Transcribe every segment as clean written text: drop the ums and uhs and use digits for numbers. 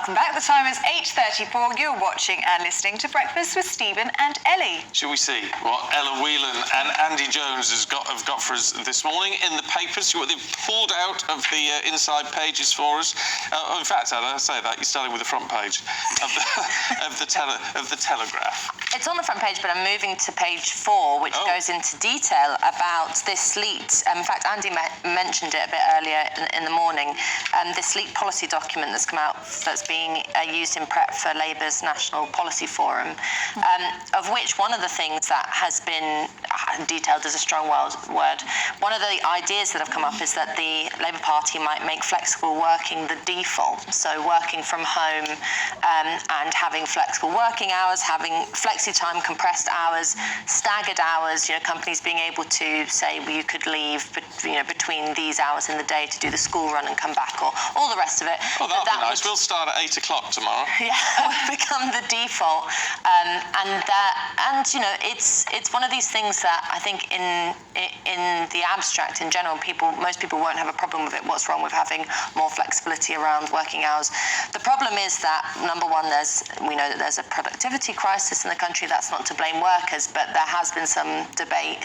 Welcome back. The time is 8:34. You're watching and listening to Breakfast with Stephen and Ellie. Shall we see what Ella Whelan and Andy Jones have got for us this morning in the papers? What they've pulled out of the inside pages for us. In fact, Ella, I say that you're starting with the front page of the Telegraph. It's on the front page, but I'm moving to page 4, which goes into detail about this leaked. In fact, Andy mentioned it a bit earlier in the morning. This leaked policy document that's come out that's being used in prep for Labour's National Policy Forum, of which one of the things that has been detailed is a strong word. One of the ideas that have come up is that the Labour Party might make flexible working the default. So working from home and having flexible working hours, having flexi-time, compressed hours, staggered hours, companies being able to say, well, you could leave between these hours in the day to do the school run and come back, or all the rest of it. Oh, that'll be nice. We'll start at 8 o'clock tomorrow. Yeah, would become the default. It's one of these things that I think in the abstract, in general, most people won't have a problem with it. What's wrong with having more flexibility around working hours? The problem is that, number one, we know that there's a productivity crisis in the country. That's not to blame workers, but there has been some debate,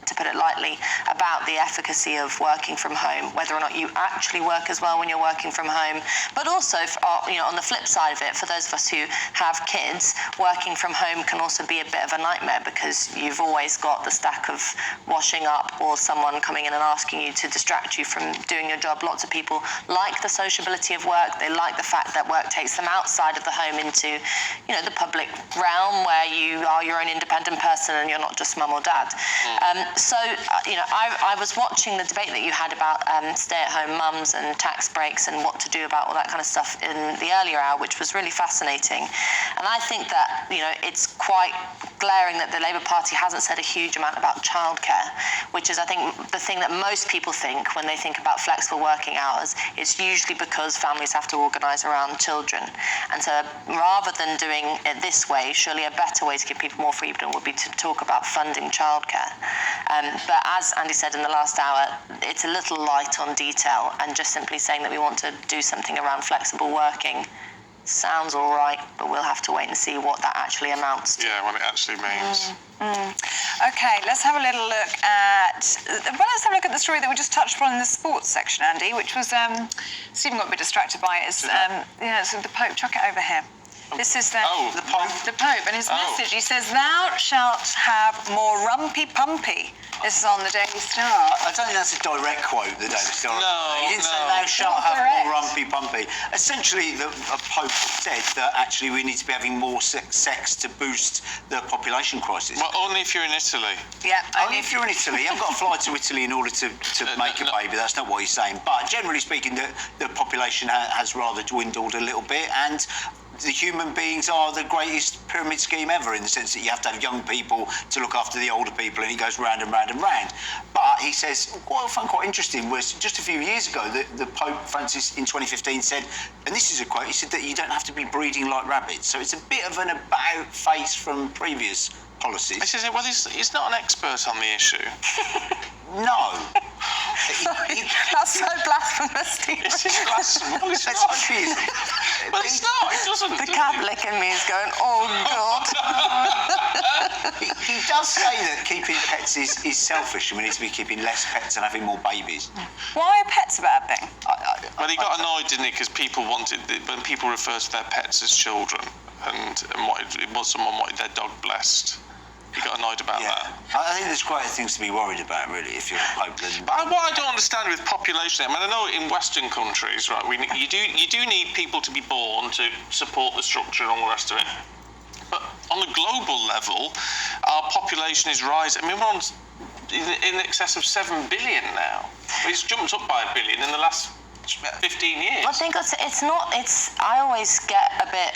to put it lightly, about the efficacy of working from home, whether or not you actually work as well when you're working from home. But also, on the flip side of it, for those of us who have kids, working from home can also be a bit of a nightmare because you've always got the stack of washing up or someone coming in and asking you to distract you from doing your job. Lots of people like the sociability of work. They like the fact that work takes them outside of the home into, the public realm where you are your own independent person and you're not just mum or dad. I was watching the debate that you had about stay-at-home mums and tax breaks and what to do about all that kind of stuff in the earlier hour, which was really fascinating. And I think that, it's quite glaring that the Labour Party hasn't said a huge amount about childcare, which is, I think, the thing that most people think when they think about flexible working hours. It's usually because families have to organise around children. And so rather than doing it this way, surely a better way to give people more freedom would be to talk about funding childcare. But as Andy said in the last hour, it's a little light on detail, and just simply saying that we want to do something around flexible working sounds all right, but we'll have to wait and see what that actually amounts to. Yeah, what it actually means. Okay, let's have a little look at the story that we just touched upon in the sports section, Andy, which was Stephen got a bit distracted by it. It's the Pope. Chuck it over here. This is the Pope. The Pope, and his message. He says, "Thou shalt have more rumpy-pumpy." This is on the Daily Star. I don't think that's a direct quote, the Daily Star. No, he didn't say, "Thou shalt have more rumpy-pumpy." Essentially, the Pope said that actually we need to be having more sex to boost the population crisis. Well, only if you're in Italy. Yeah, only if you're in Italy. You haven't got to fly to Italy in order to make a baby. That's not what he's saying. But generally speaking, the population has rather dwindled a little bit, and the human beings are the greatest pyramid scheme ever, in the sense that you have to have young people to look after the older people, and it goes round and round and round. But he says, what I find quite interesting was just a few years ago, the Pope Francis in 2015 said, and this is a quote, he said that you don't have to be breeding like rabbits. So it's a bit of an about-face from previous policies. He says, well, he's not an expert on the issue. No. That's so blasphemous, Steve. It's blasphemous. But it's not. It doesn't. The Catholic in me is going, oh, God. He does say that keeping pets is selfish, and we need to be keeping less pets and having more babies. Why are pets a bad thing? Well, he got annoyed, didn't he, because people wanted, when people refer to their pets as children, and someone wanted their dog blessed. He got annoyed about that. I think there's quite things to be worried about, really, if you're a Pope. But what I don't understand with population, I know in Western countries, right, you do need people to be born to support the structure and all the rest of it. But on a global level, our population is rising. I mean, we're on in excess of 7 billion now. It's jumped up by 1 billion in the last 15 years. I think I always get a bit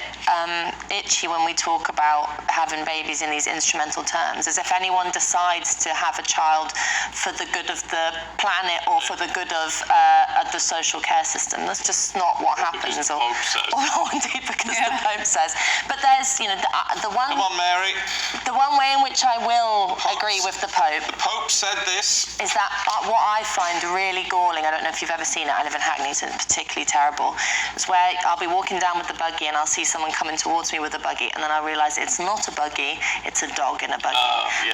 itchy when we talk about having babies in these instrumental terms, as if anyone decides to have a child for the good of the planet or for the good of the social care system. That's just not what happens. Because the Pope says. Or indeed because the Pope says. But there's, the one... Come on, Mary. The one way in which I will agree with the Pope... The Pope said this. ...is that what I find really galling, I don't know if you've ever seen it, I live in Hackney, diagonally, so it's particularly terrible. It's where I'll be walking down with the buggy and I'll see someone coming towards me with a buggy, and then I realise it's not a buggy, it's a dog in a buggy.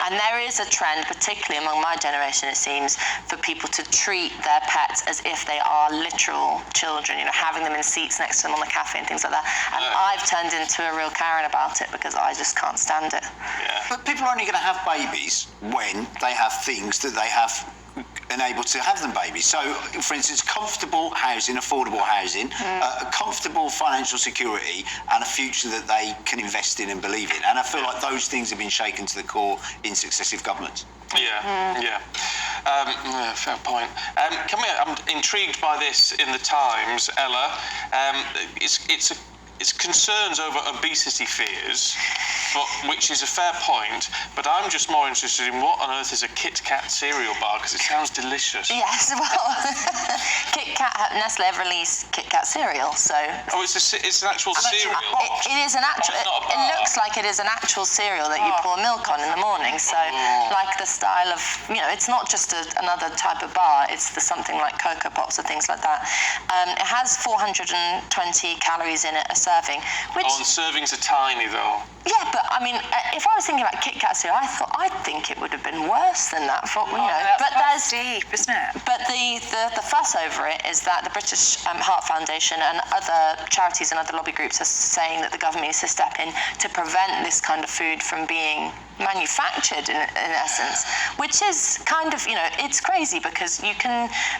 And there is a trend, particularly among my generation, it seems, for people to treat their pets as if they are literal children, having them in seats next to them on the cafe and things like that. And I've turned into a real Karen about it because I just can't stand it. Yeah. But people are only going to have babies when they have things that they have enabled to have them babies. So, for instance, comfortable housing, affordable housing, comfortable financial security, and a future that they can invest in and believe in. And I feel like those things have been shaken to the core in successive governments. Yeah. Fair point. I'm intrigued by this in the Times, Ella. It's concerns over obesity fears, which is a fair point, but I'm just more interested in what on earth is a Kit Kat cereal bar, because it sounds delicious. Yes, well, Kit Kat, Nestle have released Kit Kat cereal, so... Oh, it's an actual cereal? It is an actual... It looks like it is an actual cereal that you pour milk on in the morning, so like the style of... it's not just another type of bar, it's something like Cocoa Pops or things like that. It has 420 calories in it, serving, which... and servings are tiny, though. Yeah, but I mean, if I was thinking about Kit Kat cereal, I'd think it would have been worse than that. But that's deep, isn't it? But the fuss over it is that the British Heart Foundation and other charities and other lobby groups are saying that the government needs to step in to prevent this kind of food from being manufactured in essence, which is kind of, it's crazy because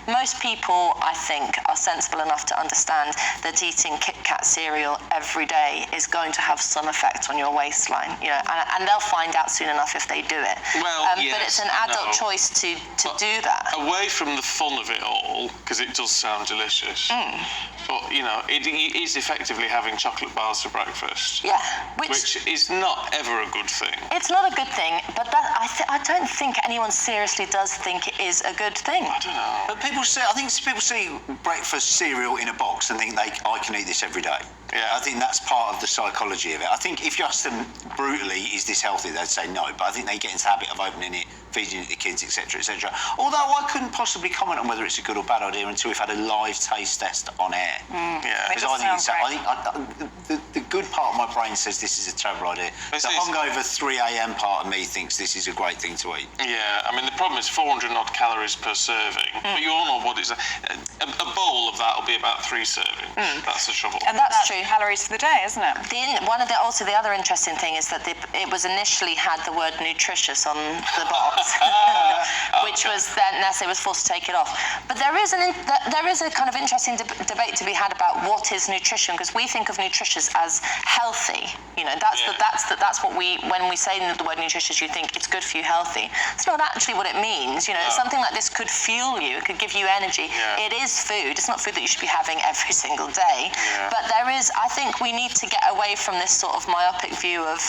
most people, I think, are sensible enough to understand that eating Kit Kat cereal every day is going to have some effect on your waistline, and they'll find out soon enough if they do it. Well, but it's an adult choice to do that. Away from the fun of it all, because it does sound delicious, but, it is effectively having chocolate bars for breakfast. Yeah. Which is not ever a good thing. It's not a good thing, but I don't think anyone seriously does think it is a good thing. I don't know. But people see breakfast cereal in a box and think I can eat this every day. Yeah. I think that's part of the psychology of it. I think if you ask them brutally, is this healthy, they'd say no. But I think they get into the habit of opening it, feeding it to kids, etc., etc. Although I couldn't possibly comment on whether it's a good or bad idea until we've had a live taste test on air. Yeah. Because I think the good part of my brain says this is a terrible idea. The hungover 3 a.m. part of me thinks this is a great thing to eat. Yeah, I mean, the problem is 400 odd calories per serving. But you all know what it's... A bowl of that will be about 3 servings. That's the trouble. And that's true. Calories for the day, isn't it? The other interesting thing is that it was initially had the word nutritious on the box, which was then Nestle was forced to take it off. But there is a kind of interesting debate to be had about what is nutrition, because we think of nutritious as healthy. That's what when we say the word nutritious, you think it's good for you, healthy. It's not actually what it means. Something like this could fuel you, it could give you energy. Yeah. It is food. It's not food that you should be having every single day. Yeah. But I think we need to get away from this sort of myopic view of,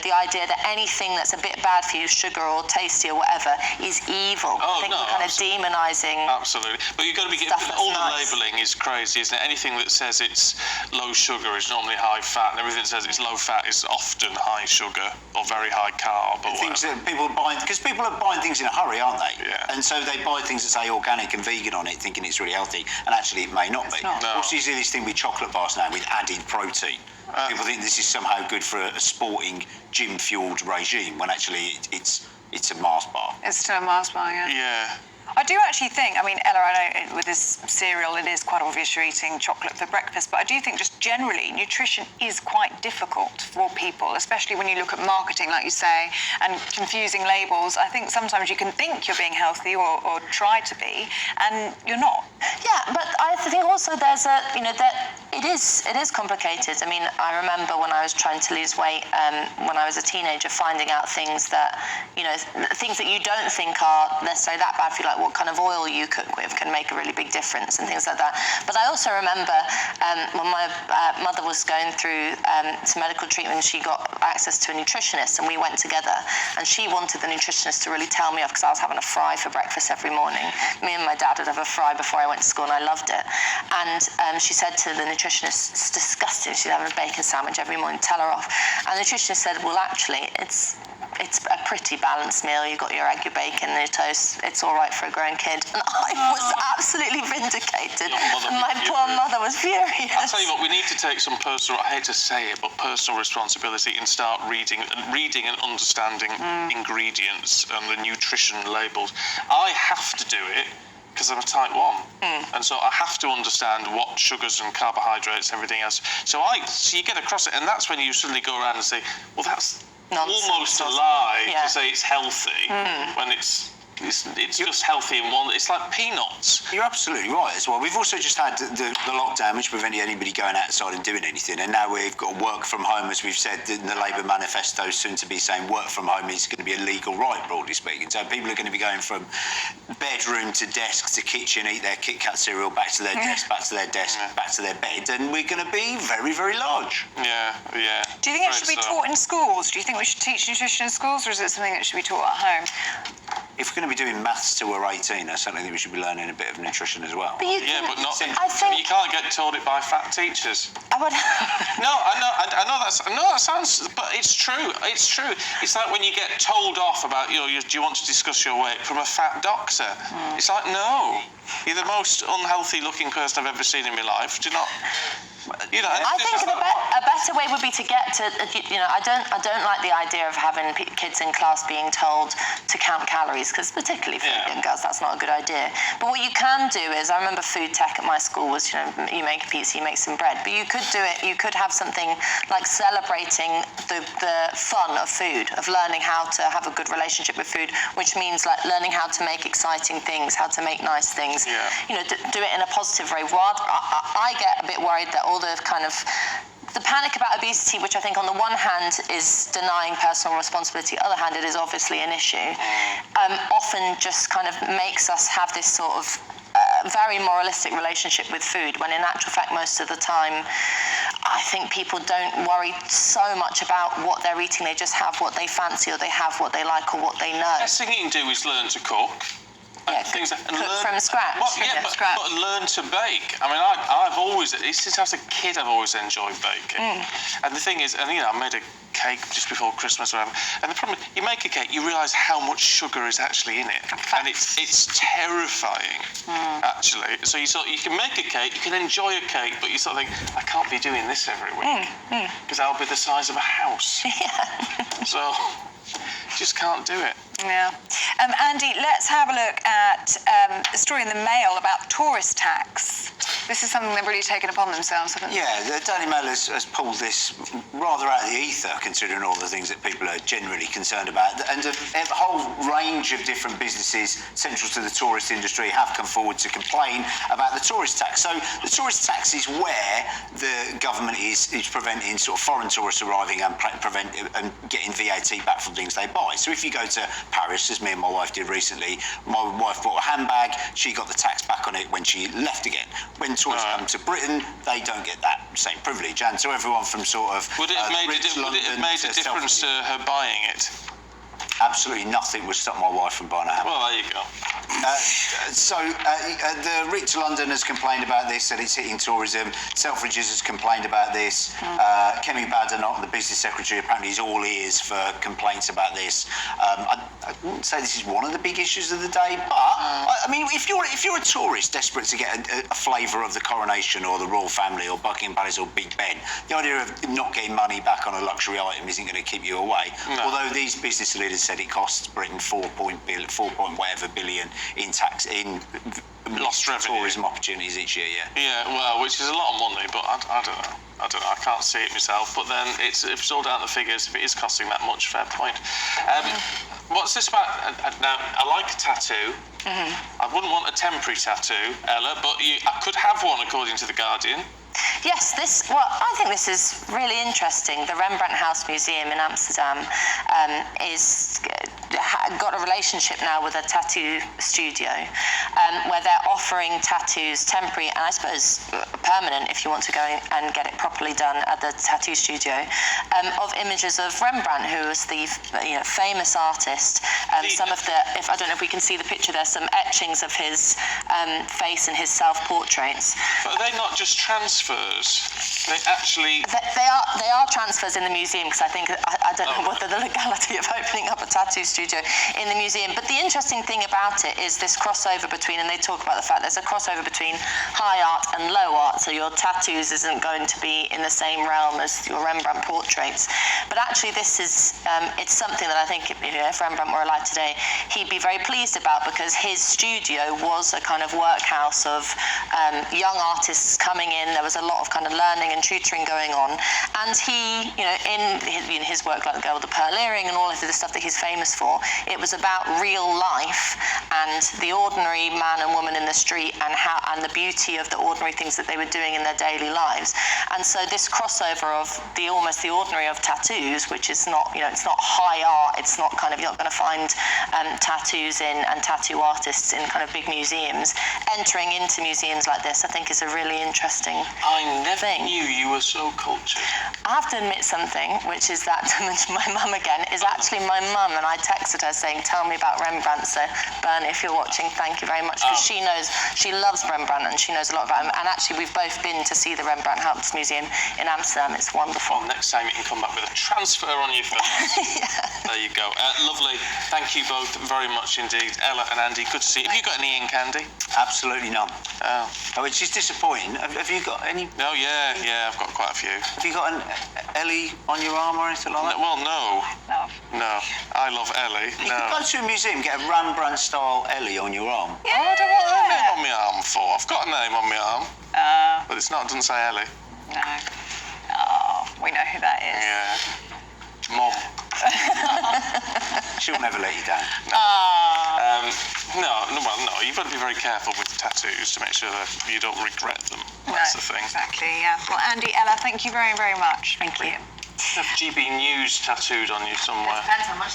the idea that anything that's a bit bad for you, sugar or tasty or whatever, is evil. I think we're kind of demonising. Absolutely. But you've got to be all the labelling is crazy, isn't it? Anything that says it's low sugar is normally high fat, and everything that says it's low fat is often high sugar or very high carb. Or things that people are buying, because people are buying things in a hurry, aren't they? Yeah. And so they buy things that say organic and vegan on it, thinking it's really healthy, and actually it may not be. Not. No. Also, you see this thing with chocolate bars now with added protein. People think this is somehow good for a sporting gym-fueled regime, when actually it's a Mars bar. It's still a Mars bar, yeah. Yeah. I do actually think, Ella, I know with this cereal it is quite obvious you're eating chocolate for breakfast, but I do think just generally nutrition is quite difficult for people, especially when you look at marketing, like you say, and confusing labels. I think sometimes you can think you're being healthy or try to be, and you're not. Yeah, but I think also there's that it is complicated. I mean, I remember when I was trying to lose weight when I was a teenager, finding out things that you don't think are necessarily that bad for you, like what kind of oil you cook with can make a really big difference and things like that. But I also remember when my mother was going through some medical treatment, she got access to a nutritionist, and we went together, and she wanted the nutritionist to really tell me off because I was having a fry for breakfast every morning. Me and my dad would have a fry before I went to school, and I loved it. And she said to the nutritionist, it's disgusting, she'd have a bacon sandwich every morning, tell her off. And the nutritionist said, well, actually, it's it's a pretty balanced meal. You've got your egg, your bacon, and your toast. It's all right for a grown kid. And I was absolutely vindicated. My poor mother was furious. I'll tell you what, we need to take some personal, I hate to say it, but personal responsibility and start reading and understanding ingredients and the nutrition labels. I have to do it because I'm a type 1. And so I have to understand what sugars and carbohydrates and everything else. So you get across it, and that's when you suddenly go around and say, well, that's Nonsense. almost a lie Yeah. to say it's healthy when it's just healthy in one. It's like peanuts. You're absolutely right as well. We've also just had the lockdown, which prevented anybody going outside and doing anything, and now we've got work from home, as we've said in the Labour manifesto, soon to be saying work from home is going to be a legal right, broadly speaking. So people are going to be going from bedroom to desk to kitchen, eat their Kit Kat cereal, back to their desk, back to their desk, back to their bed, and we're going to be very, very large. Yeah. Do you think it should be taught in schools? Do you think we should teach nutrition in schools, or is it something that should be taught at home? If we're going to be doing maths till we're 18, I certainly think we should be learning a bit of nutrition as well. But you But not. I think You can't get taught it by fat teachers. I would. No, I know that sounds, but it's true. It's true. It's like when you get told off about, do you want to discuss your weight from a fat doctor? It's like, no, you're the most unhealthy looking person I've ever seen in my life. Do you not? I think a better way would be to get to, I don't like the idea of having kids in class being told to count calories, because particularly for young girls, that's not a good idea. But what you can do is, I remember food tech at my school was, you make a pizza, you make some bread, but you could do it, you could have something like celebrating the fun of food, of learning how to have a good relationship with food, which means like learning how to make exciting things, how to make nice things, do it in a positive way. I get a bit worried that all the kind of the panic about obesity, which I think on the one hand is denying personal responsibility, other hand it is obviously an issue, often just kind of makes us have this sort of very moralistic relationship with food, when in actual fact most of the time I think people don't worry so much about what they're eating. They just have what they fancy, or they have what they like, or what they know. The best thing you can do is learn to cook. Cook from scratch. But learn to bake. I mean, I've always, since I was a kid, I've always enjoyed baking. And the thing is, I made a cake just before Christmas or whatever. And the problem is, you make a cake, you realise how much sugar is actually in it, and it's terrifying, actually. So you can make a cake, you can enjoy a cake, but you sort of think, I can't be doing this every week because I'll be the size of a house. So just can't do it. Yeah. Andy, let's have a look at a story in the Mail about tourist tax. This is something they've really taken upon themselves, haven't they? Yeah, the Daily Mail has pulled this rather out of the ether, considering all the things that people are generally concerned about. And a whole range of different businesses central to the tourist industry have come forward to complain about the tourist tax. So the tourist tax is where the government is preventing sort of foreign tourists arriving and getting VAT back from things they buy. So if you go to Paris, as me and my wife did recently, my wife bought a handbag, she got the tax back on it when she left again. When tourists come to Britain, they don't get that same privilege. And so everyone from sort of would it have made a difference to her buying it? Absolutely nothing would stop my wife from buying a handbag. Well, there you go. The Route to London has complained about this, that it's hitting tourism. Selfridges has complained about this. Kemi Badenoch, the business secretary, apparently is all ears for complaints about this. I wouldn't say this is one of the big issues of the day, but I mean, if you're a tourist desperate to get a flavour of the coronation or the royal family or Buckingham Palace or Big Ben, the idea of not getting money back on a luxury item isn't going to keep you away. No. Although these business leaders said it costs Britain 4 point whatever billion in tax in lost revenue, tourism opportunities each year. Yeah, well, which is a lot of money, but I don't know. I can't see it myself. But then if it's all down to the figures, if it is costing that much, fair point. What's this about? Now, I like a tattoo. I wouldn't want a temporary tattoo, Ella, but I could have one according to The Guardian. Yes, I think this is really interesting. The Rembrandt House Museum in Amsterdam is got a relationship now with a tattoo studio where they're offering tattoos temporary and I suppose permanent if you want to go and get it properly done at the tattoo studio, of images of Rembrandt, who was the famous artist. Some of the, if I don't know if we can see the picture, there's some etchings of his face and his self-portraits. But are they not just transfers? They actually... They are transfers in the museum, because I think, I don't know what the legality of opening up a tattoo studio in the museum. But the interesting thing about it is this crossover between, and they talk about the fact there's a crossover between high art and low art. So your tattoos isn't going to be in the same realm as your Rembrandt portraits. But actually this is, it's something that I think if Rembrandt were alive today, he'd be very pleased about, because his studio was a kind of workhouse of young artists coming in. There was a lot of kind of learning and tutoring going on. And he, in his work like The Girl with the Pearl Earring and all of the stuff that he's famous for, it was about real life and the ordinary man and woman in the street, and the beauty of the ordinary things that they were doing in their daily lives. And so this crossover of almost the ordinary of tattoos, which is not, it's not high art, it's not kind of, you're not going to find tattoos and tattoo artists in kind of big museums. Entering into museums like this, I think, is a really interesting I never thing. knew you were so cultured. I have to admit something, which is that, to mention my mum again, is actually my mum, and I texted her saying, tell me about Rembrandt. So Bernie, if you're watching, thank you very much, because she loves Rembrandt and she knows a lot about him. And actually we've both been to see the Rembrandt House Museum in Amsterdam. It's wonderful. Well, next time you can come back with a transfer on your face. Yeah. There you go. Lovely. Thank you both very much indeed. Ella and Andy, good to see you. Have you got any ink, Andy? Absolutely none. Oh. Which is disappointing. Have you got any? No, yeah, I've got quite a few. Have you got an Ellie on your arm or anything like that? Well, no. No. I love Ellie. You could go to a museum, get a Rembrandt-style Ellie on your arm. Yeah. I don't want a name on my arm for. I've got a name on my arm. But it doesn't say Ellie. No. Oh, we know who that is. Yeah. Mom. She'll never let you down. No, you've got to be very careful with tattoos to make sure that you don't regret them. That's the thing. Exactly, yeah. Well, Andy, Ella, thank you very, very much. Thank you. You have GB News tattooed on you somewhere. Depends how much